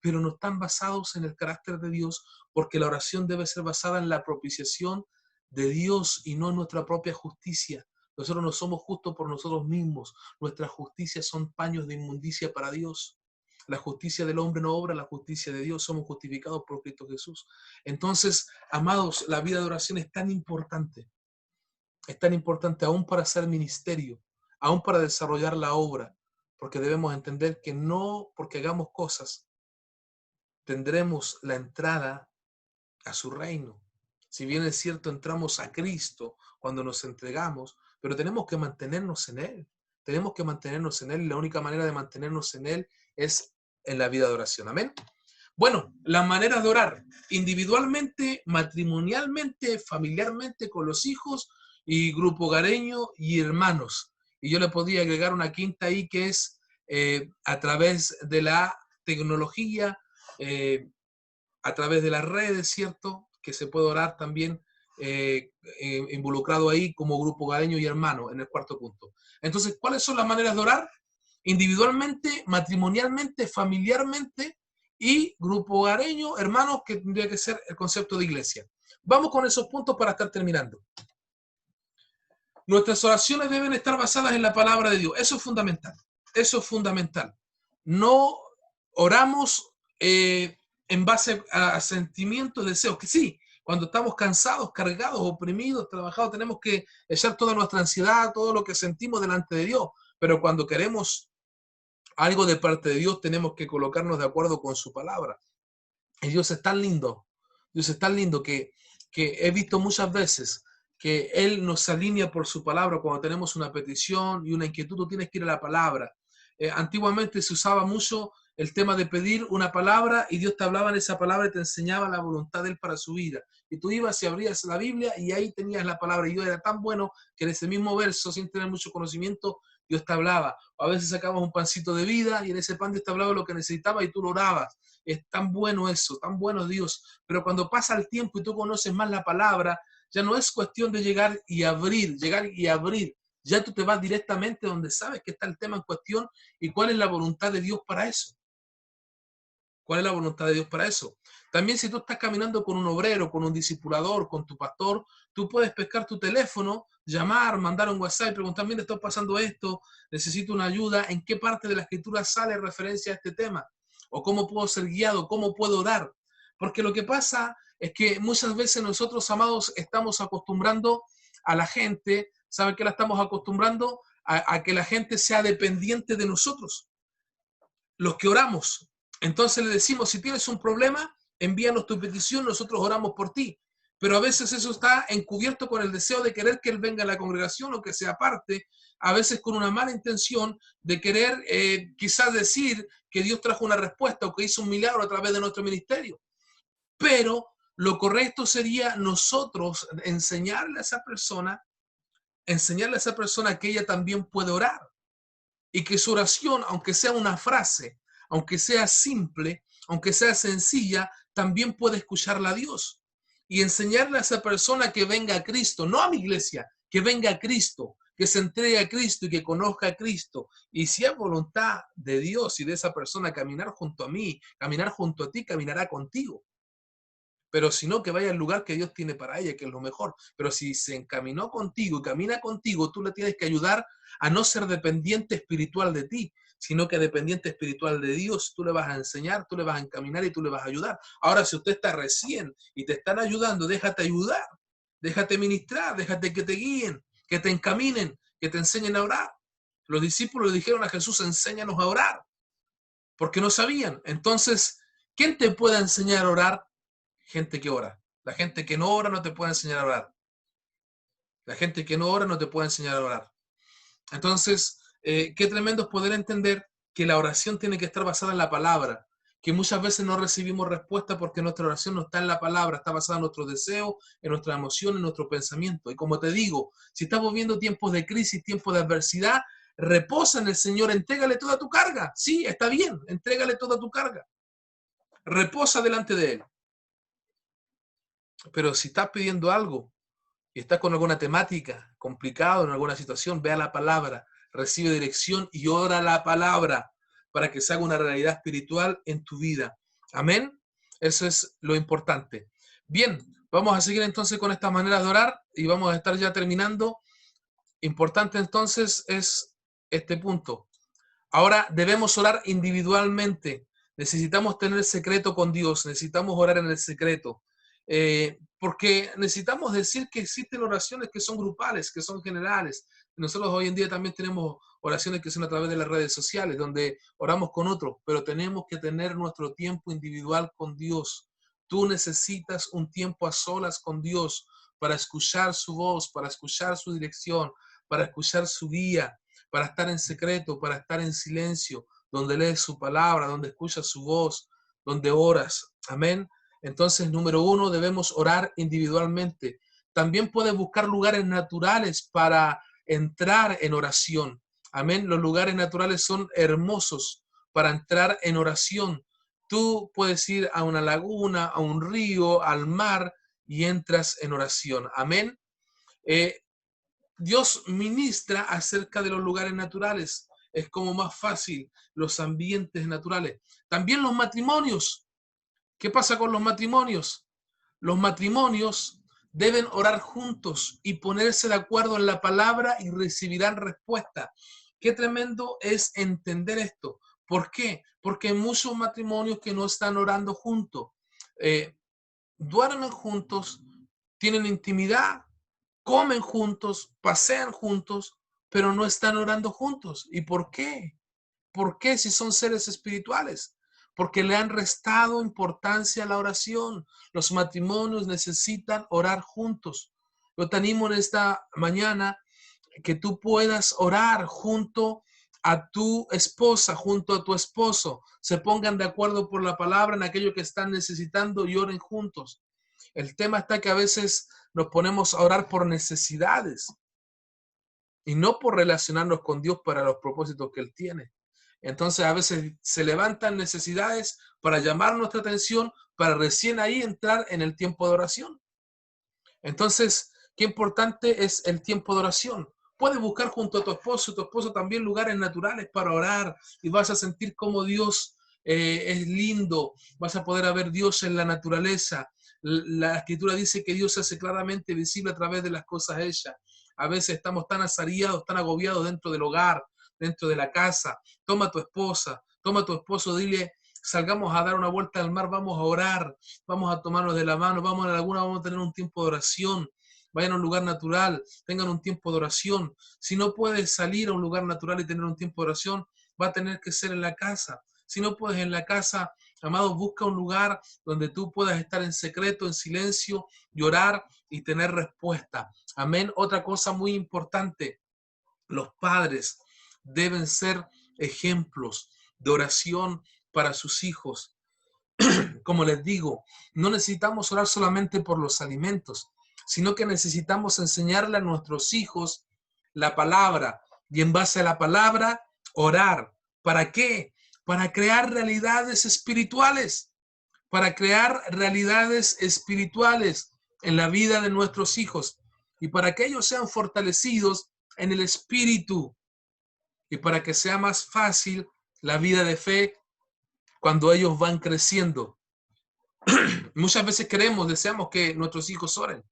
A: pero no están basados en el carácter de Dios, porque la oración debe ser basada en la propiciación de Dios y no en nuestra propia justicia. Nosotros no somos justos por nosotros mismos. Nuestras justicias son paños de inmundicia para Dios. La justicia del hombre no obra, la justicia de Dios. Somos justificados por Cristo Jesús. Entonces, amados, la vida de oración es tan importante. Es tan importante aún para hacer ministerio, aún para desarrollar la obra, porque debemos entender que no porque hagamos cosas tendremos la entrada a su reino. Si bien es cierto, entramos a Cristo cuando nos entregamos, pero tenemos que mantenernos en Él. Tenemos que mantenernos en Él y la única manera de mantenernos en Él es en la vida de oración. Amén. Bueno, las maneras de orar, individualmente, matrimonialmente, familiarmente, con los hijos y grupo hogareño y hermanos. Y yo le podría agregar una quinta ahí que es a través de la tecnología, a través de las redes, ¿cierto? Que se puede orar también involucrado ahí como grupo hogareño y hermano en el cuarto punto. Entonces, ¿cuáles son las maneras de orar? Individualmente, matrimonialmente, familiarmente y grupo hogareño, hermanos, que tendría que ser el concepto de iglesia. Vamos con esos puntos para estar terminando. Nuestras oraciones deben estar basadas en la palabra de Dios. Eso es fundamental. Eso es fundamental. No oramos en base a sentimientos, deseos, que sí, cuando estamos cansados, cargados, oprimidos, trabajados, tenemos que echar toda nuestra ansiedad, todo lo que sentimos delante de Dios. Pero cuando queremos algo de parte de Dios, tenemos que colocarnos de acuerdo con su palabra. Y Dios es tan lindo que he visto muchas veces que Él nos alinea por su palabra cuando tenemos una petición y una inquietud, tú tienes que ir a la palabra. Antiguamente se usaba mucho el tema de pedir una palabra y Dios te hablaba en esa palabra y te enseñaba la voluntad de Él para su vida. Y tú ibas y abrías la Biblia y ahí tenías la palabra. Y yo era tan bueno que en ese mismo verso, sin tener mucho conocimiento, Dios te hablaba. O a veces sacabas un pancito de vida y en ese pan Dios te hablaba lo que necesitaba y tú lo orabas. Es tan bueno eso, tan bueno Dios. Pero cuando pasa el tiempo y tú conoces más la palabra, ya no es cuestión de llegar y abrir. Ya tú te vas directamente donde sabes que está el tema en cuestión y cuál es la voluntad de Dios para eso. ¿Cuál es la voluntad de Dios para eso? También si tú estás caminando con un obrero, con un discipulador, con tu pastor, tú puedes pescar tu teléfono, llamar, mandar un WhatsApp y preguntar, mira, está pasando esto, necesito una ayuda, ¿en qué parte de la escritura sale referencia a este tema? ¿O cómo puedo ser guiado? ¿Cómo puedo orar? Porque lo que pasa es que muchas veces nosotros, amados, estamos acostumbrando a la gente, ¿saben qué la estamos acostumbrando? A que la gente sea dependiente de nosotros, los que oramos. Entonces le decimos, si tienes un problema, envíanos tu petición, nosotros oramos por ti. Pero a veces eso está encubierto con el deseo de querer que él venga a la congregación o que sea parte, a veces con una mala intención de querer quizás decir que Dios trajo una respuesta o que hizo un milagro a través de nuestro ministerio. Pero lo correcto sería nosotros enseñarle a esa persona que ella también puede orar. Y que su oración, aunque sea una frase, aunque sea simple, aunque sea sencilla, también puede escucharla a Dios. Y enseñarle a esa persona que venga a Cristo, no a mi iglesia, que venga a Cristo, que se entregue a Cristo y que conozca a Cristo. Y si es voluntad de Dios y de esa persona caminar junto a mí, caminar junto a ti, caminará contigo. Pero si no, que vaya al lugar que Dios tiene para ella, que es lo mejor. Pero si se encaminó contigo y camina contigo, tú le tienes que ayudar a no ser dependiente espiritual de ti, sino que dependiente espiritual de Dios. Tú le vas a enseñar, tú le vas a encaminar y tú le vas a ayudar. Ahora, si usted está recién y te están ayudando, déjate ayudar, déjate ministrar, déjate que te guíen, que te encaminen, que te enseñen a orar. Los discípulos le dijeron a Jesús, enséñanos a orar, porque no sabían. Entonces, ¿quién te puede enseñar a orar? Gente que ora. La gente que no ora no te puede enseñar a orar. La gente que no ora no te puede enseñar a orar. Entonces, qué tremendo es poder entender que la oración tiene que estar basada en la palabra, que muchas veces no recibimos respuesta porque nuestra oración no está en la palabra, está basada en nuestros deseos, en nuestra emoción, en nuestro pensamiento. Y como te digo, si estamos viviendo tiempos de crisis, tiempos de adversidad, reposa en el Señor, entrégale toda tu carga. Sí, está bien, entrégale toda tu carga. Reposa delante de Él. Pero si estás pidiendo algo y estás con alguna temática complicada en alguna situación, ve a la palabra, recibe dirección y ora la palabra para que se haga una realidad espiritual en tu vida. Amén. Eso es lo importante. Bien, vamos a seguir entonces con estas maneras de orar y vamos a estar ya terminando. Importante entonces es este punto. Ahora debemos orar individualmente. Necesitamos tener secreto con Dios, necesitamos orar en el secreto. Porque necesitamos decir que existen oraciones que son grupales, que son generales. Nosotros hoy en día también tenemos oraciones que son a través de las redes sociales, donde oramos con otros, pero tenemos que tener nuestro tiempo individual con Dios. Tú necesitas un tiempo a solas con Dios para escuchar su voz, para escuchar su dirección, para escuchar su guía, para estar en secreto, para estar en silencio, donde lees su palabra, donde escuchas su voz, donde oras. Amén. Entonces, número uno, debemos orar individualmente. También puedes buscar lugares naturales para entrar en oración. Amén. Los lugares naturales son hermosos para entrar en oración. Tú puedes ir a una laguna, a un río, al mar y entras en oración. Amén. Dios ministra acerca de los lugares naturales. Es como más fácil los ambientes naturales. También los matrimonios. ¿Qué pasa con los matrimonios? Los matrimonios deben orar juntos y ponerse de acuerdo en la palabra y recibirán respuesta. Qué tremendo es entender esto. ¿Por qué? Porque hay muchos matrimonios que no están orando juntos. Eh, Duermen juntos, tienen intimidad, comen juntos, pasean juntos, pero no están orando juntos. ¿Y por qué? ¿Por qué si son seres espirituales? Porque le han restado importancia a la oración. Los matrimonios necesitan orar juntos. Yo te animo en esta mañana que tú puedas orar junto a tu esposa, junto a tu esposo. Se pongan de acuerdo por la palabra en aquello que están necesitando y oren juntos. El tema está que a veces nos ponemos a orar por necesidades y no por relacionarnos con Dios para los propósitos que Él tiene. Entonces a veces se levantan necesidades para llamar nuestra atención, para recién ahí entrar en el tiempo de oración. Entonces, qué importante es el tiempo de oración. Puedes buscar junto a tu esposo también lugares naturales para orar y vas a sentir cómo Dios es lindo, vas a poder ver Dios en la naturaleza. La escritura dice que Dios se hace claramente visible a través de las cosas hechas. A veces estamos tan azareados, tan agobiados dentro del hogar, dentro de la casa. Toma a tu esposa, toma a tu esposo, dile, salgamos a dar una vuelta al mar, vamos a orar, vamos a tomarnos de la mano, vamos a la laguna, vamos a tener un tiempo de oración. Vayan a un lugar natural, tengan un tiempo de oración. Si no puedes salir a un lugar natural y tener un tiempo de oración, va a tener que ser en la casa. Si no puedes en la casa, amados, busca un lugar donde tú puedas estar en secreto, en silencio, llorar y tener respuesta. Amén. Otra cosa muy importante, los padres deben ser ejemplos de oración para sus hijos. Como les digo, no necesitamos orar solamente por los alimentos, sino que necesitamos enseñarle a nuestros hijos la palabra y en base a la palabra orar. ¿Para qué? Para crear realidades espirituales, para crear realidades espirituales en la vida de nuestros hijos y para que ellos sean fortalecidos en el espíritu y para que sea más fácil la vida de fe cuando ellos van creciendo. Muchas veces deseamos que nuestros hijos oren,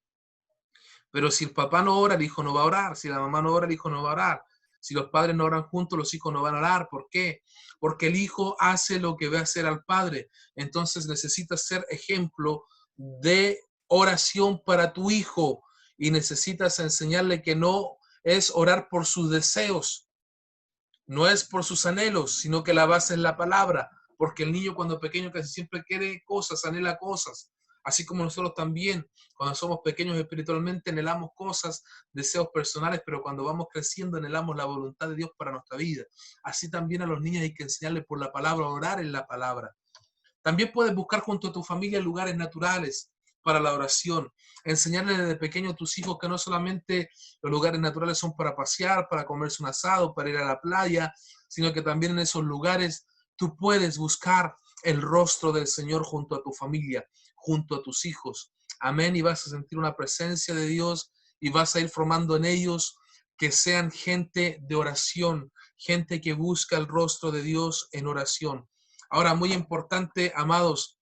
A: pero si el papá no ora, el hijo no va a orar. Si la mamá no ora, el hijo no va a orar. Si los padres no oran juntos, los hijos no van a orar. ¿Por qué? Porque el hijo hace lo que ve hacer al padre. Entonces necesitas ser ejemplo de oración para tu hijo y necesitas enseñarle que no es orar por sus deseos, no es por sus anhelos, sino que la base es la palabra. Porque el niño cuando pequeño casi siempre quiere cosas, anhela cosas. Así como nosotros también, cuando somos pequeños espiritualmente, anhelamos cosas, deseos personales, pero cuando vamos creciendo anhelamos la voluntad de Dios para nuestra vida. Así también a los niños hay que enseñarles por la palabra, orar en la palabra. También puedes buscar junto a tu familia lugares naturales para la oración. Enseñarles desde pequeño a tus hijos que no solamente los lugares naturales son para pasear, para comerse un asado, para ir a la playa, sino que también en esos lugares tú puedes buscar el rostro del Señor junto a tu familia, junto a tus hijos. Amén. Y vas a sentir una presencia de Dios y vas a ir formando en ellos que sean gente de oración, gente que busca el rostro de Dios en oración. Ahora, muy importante, amados,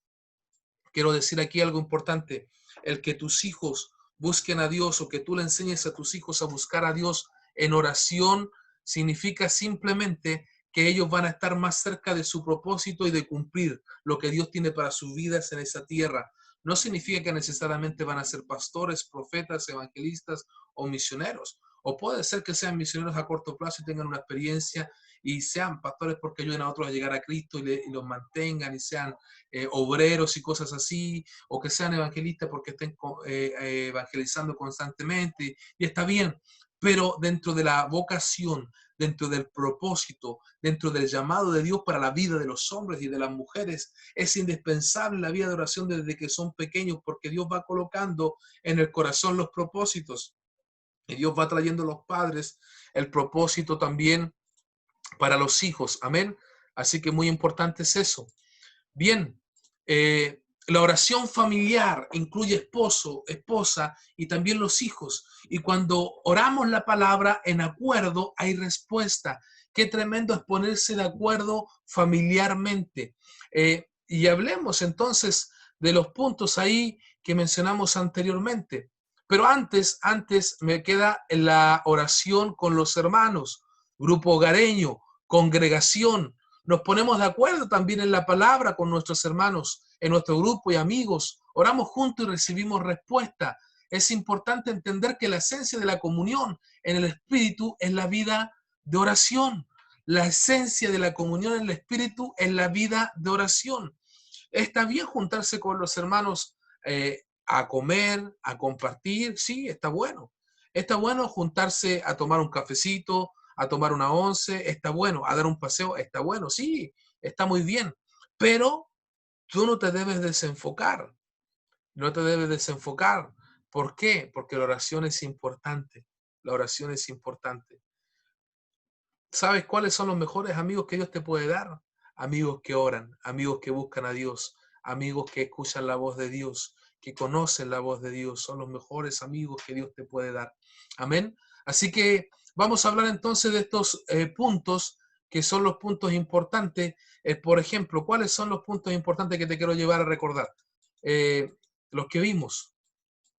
A: quiero decir aquí algo importante. El que tus hijos busquen a Dios o que tú le enseñes a tus hijos a buscar a Dios en oración significa simplemente que ellos van a estar más cerca de su propósito y de cumplir lo que Dios tiene para sus vidas en esa tierra. No significa que necesariamente van a ser pastores, profetas, evangelistas o misioneros. O puede ser que sean misioneros a corto plazo y tengan una experiencia y sean pastores porque ayuden a otros a llegar a Cristo y los mantengan y sean obreros y cosas así, o que sean evangelistas porque estén evangelizando constantemente, y está bien, pero dentro de la vocación, dentro del propósito, dentro del llamado de Dios para la vida de los hombres y de las mujeres, es indispensable la vida de oración desde que son pequeños, porque Dios va colocando en el corazón los propósitos, y Dios va trayendo a los padres el propósito también para los hijos. Amén. Así que muy importante es eso. Bien, la oración familiar incluye esposo, esposa y también los hijos. Y cuando oramos la palabra en acuerdo, hay respuesta. Qué tremendo es ponerse de acuerdo familiarmente. Y hablemos entonces de los puntos ahí que mencionamos anteriormente. Pero antes me queda la oración con los hermanos, grupo hogareño, congregación. Nos ponemos de acuerdo también en la palabra con nuestros hermanos, en nuestro grupo y amigos. Oramos juntos y recibimos respuesta. Es importante entender que la esencia de la comunión en el Espíritu es la vida de oración. La esencia de la comunión en el Espíritu es la vida de oración. Está bien juntarse con los hermanos a comer, a compartir, sí, está bueno. Está bueno juntarse a tomar un cafecito, a tomar una once, está bueno. A dar un paseo, está bueno, sí, está muy bien. Pero tú no te debes desenfocar, no te debes desenfocar. ¿Por qué? Porque la oración es importante. La oración es importante. ¿Sabes cuáles son los mejores amigos que Dios te puede dar? Amigos que oran, amigos que buscan a Dios, amigos que escuchan la voz de Dios, que conocen la voz de Dios. Son los mejores amigos que Dios te puede dar. Amén. Así que vamos a hablar entonces de estos puntos que son los puntos importantes. Por ejemplo, ¿cuáles son los puntos importantes que te quiero llevar a recordar? Eh, los que vimos,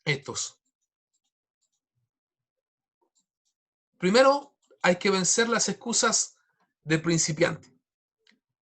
A: estos. Primero, hay que vencer las excusas de principiante.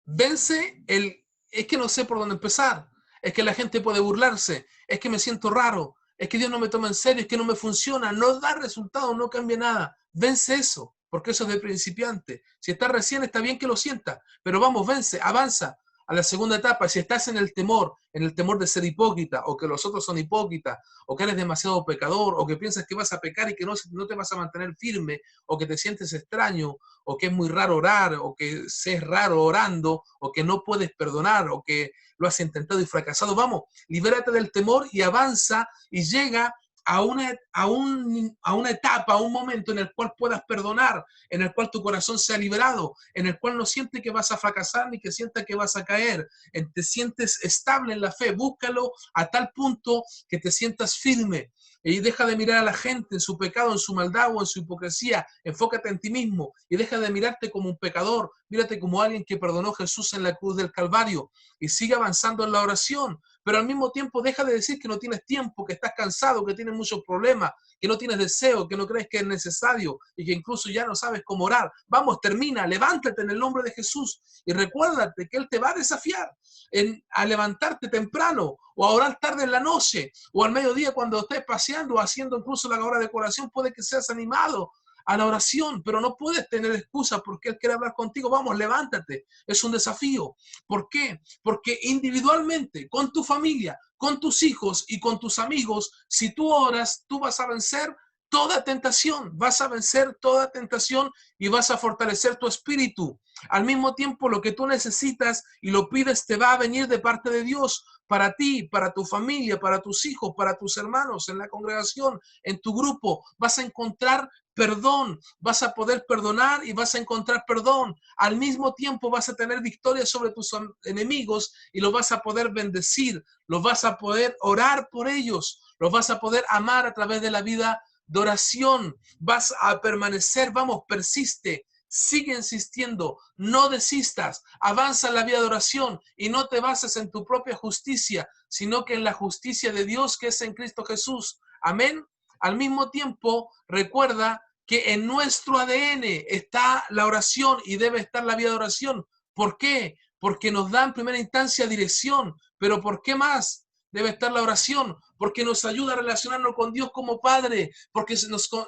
A: Vence es que no sé por dónde empezar, es que la gente puede burlarse, es que me siento raro, es que Dios no me toma en serio, es que no me funciona, no da resultado, no cambia nada. Vence eso, porque eso es de principiante. Si estás recién, está bien que lo sientas, pero vamos, vence, avanza a la segunda etapa. Si estás en el temor de ser hipócrita, o que los otros son hipócritas, o que eres demasiado pecador, o que piensas que vas a pecar y que no te vas a mantener firme, o que te sientes extraño, o que es muy raro orar, o que es raro orando, o que no puedes perdonar, o que lo has intentado y fracasado. Vamos, libérate del temor y avanza y llega a una etapa, a un momento en el cual puedas perdonar, en el cual tu corazón sea liberado, en el cual no sientes que vas a fracasar ni que sientas que vas a caer, te sientes estable en la fe. Búscalo a tal punto que te sientas firme. Y deja de mirar a la gente en su pecado, en su maldad o en su hipocresía. Enfócate en ti mismo y deja de mirarte como un pecador. Mírate como alguien que perdonó a Jesús en la cruz del Calvario, y sigue avanzando en la oración. Pero al mismo tiempo deja de decir que no tienes tiempo, que estás cansado, que tienes muchos problemas, que no tienes deseo, que no crees que es necesario y que incluso ya no sabes cómo orar. Vamos, termina, levántate en el nombre de Jesús y recuérdate que Él te va a desafiar a levantarte temprano, o a orar tarde en la noche, o al mediodía cuando estés paseando o haciendo incluso la hora de oración. Puede que seas animado a la oración, pero no puedes tener excusas porque Él quiere hablar contigo. Vamos, levántate, es un desafío. ¿Por qué? Porque individualmente, con tu familia, con tus hijos y con tus amigos, si tú oras, tú vas a vencer toda tentación, vas a vencer toda tentación y vas a fortalecer tu espíritu. Al mismo tiempo, lo que tú necesitas y lo pides te va a venir de parte de Dios para ti, para tu familia, para tus hijos, para tus hermanos, en la congregación, en tu grupo. Vas a encontrar perdón, vas a poder perdonar y vas a encontrar perdón. Al mismo tiempo vas a tener victoria sobre tus enemigos y los vas a poder bendecir, los vas a poder orar por ellos, los vas a poder amar a través de la vida de oración. Vas a permanecer, vamos, persiste. Sigue insistiendo, no desistas, avanza en la vida de oración y no te bases en tu propia justicia, sino que en la justicia de Dios que es en Cristo Jesús. Amén. Al mismo tiempo, recuerda que en nuestro ADN está la oración y debe estar la vida de oración. ¿Por qué? Porque nos da en primera instancia dirección. ¿Pero por qué más debe estar la oración? Porque nos ayuda a relacionarnos con Dios como Padre, porque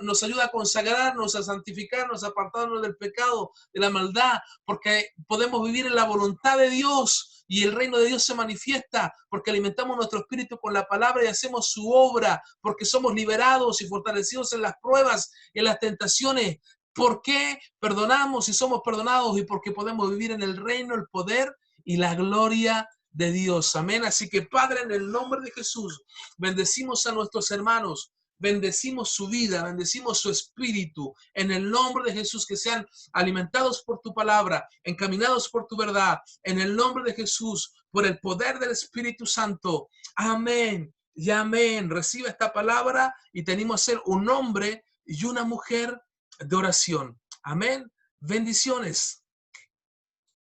A: nos ayuda a consagrarnos, a santificarnos, a apartarnos del pecado, de la maldad, porque podemos vivir en la voluntad de Dios y el reino de Dios se manifiesta, porque alimentamos nuestro espíritu con la palabra y hacemos su obra, porque somos liberados y fortalecidos en las pruebas, en las tentaciones. ¿Por qué perdonamos y somos perdonados? Y porque podemos vivir en el reino, el poder y la gloria de Dios. Amén. Así que, Padre, en el nombre de Jesús, bendecimos a nuestros hermanos, bendecimos su vida, bendecimos su espíritu. En el nombre de Jesús, que sean alimentados por tu palabra, encaminados por tu verdad. En el nombre de Jesús, por el poder del Espíritu Santo. Amén. Y amén. Recibe esta palabra y tenemos a ser un hombre y una mujer de oración. Amén. Bendiciones.